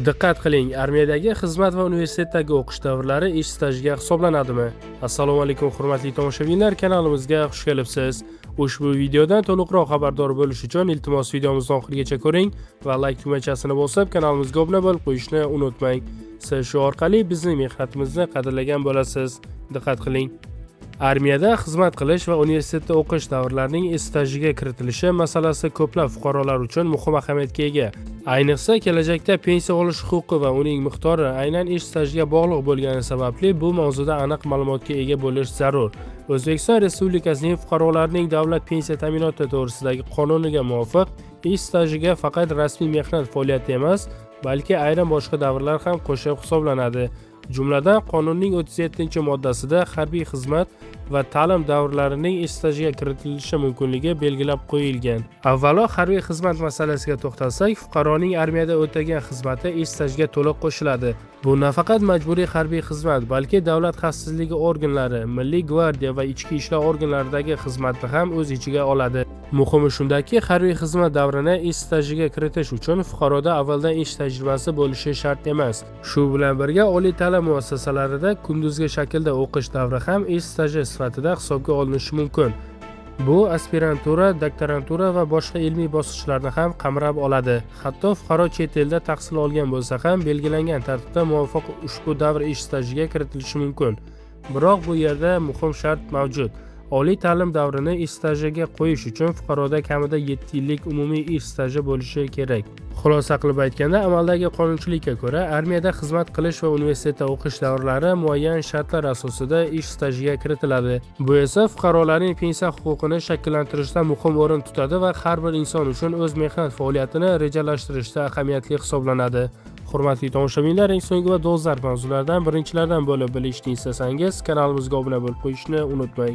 Diqqat qiling, armiyadagi xizmat va universitetdagi o'qish davrlari ish stajiga hisoblanadimi? Assalomu alaykum hurmatli tomoshabinlar, kanalimizga xush kelibsiz. Ushbu videodan to'liqroq xabardor bo'lish uchun iltimos videomizni oxirigacha ko'ring va like tugmachasini bosib kanalimizga obuna bo'lib qo'yishni unutmang. Siz shu orqali bizning mehnatimizni qadrlagan bo'lasiz. Diqqat qiling. Armiyada xizmat qilish va universitetda o'qish davrlarining ish stajiga kiritilishi masalasi ko'plab fuqarolar uchun muhim ahamiyatga ega. Ayniqsa kelajakda pensiya olish huquqi va uning miqdori aynan ish stajiga bog'liq bo'lgani sababli bu mavzuda aniq ma'lumotga ega bo'lish zarur. O'zbekiston Respublikasining fuqarolarining davlat pensiya ta'minoti to'g'risidagi qonuniga muvofiq ish stajiga faqat rasmiy mehnat faoliyati emas, balki ayrim boshqa davrlar ham qo'shib hisoblanadi. Jumladan, qonunning 37-moddasida harbiy xizmat va ta'lim davrlarining ish stajiga kiritilishi mumkinligi belgilab qo'yilgan. Avvalo, harbiy xizmat masalasiga to'xtalsak, fuqaroning armiyada o'tagan xizmati ish stajiga to'liq qo'shiladi. Bu nafaqat majburiy harbiy xizmat, balki davlat xavfsizligi organlari, Milliy gvardiya va ichki ishlar organlaridagi xizmatni ham o'z ichiga oladi. Muhimi shundaki, harbiy xizmat davrini ish stajiga kiritish uchun fuqaroda avvaldan ish tajribasi bo'lishi shart emas. Shu bilan birga oliy ta'lim muassasalarida kunduzgi shaklda o'qish davri ham ish staji sifatida hisobga olinishi mumkin. Bu aspirantura, doktorantura va boshqa ilmiy bosqichlarni ham qamrab oladi. Hatto fuqaro chet elda tahsil olgan bo'lsa ham belgilangan tartibda muvofiq ushbu davr ish stajiga kiritilishi mumkin. Biroq bu yerda muhim shart mavjud. Oliy ta'lim davrini ish stajiga qo'yish uchun fuqaroda kamida 7 yillik umumiy ish staji bo'lishi kerak. Xulosa qilib aytganda, amaldagi qonunchilikka ko'ra, armiyada xizmat qilish va universitetda o'qish davrlari muayyan shartlar asosida ish stajiga kiritiladi. Bu esa fuqarolarning pensiya huquqini shakllantirishda muhim o'rin tutadi va har bir inson uchun o'z mehnat faoliyatini rejalashtirishda ahamiyatli hisoblanadi. Hurmatli tomoshabinlar, eng so'nggi va dolzarb mavzulardan birinchilardan bo'lib bilishni istasangiz, kanalimizga obuna bo'lib qo'yishni unutmang.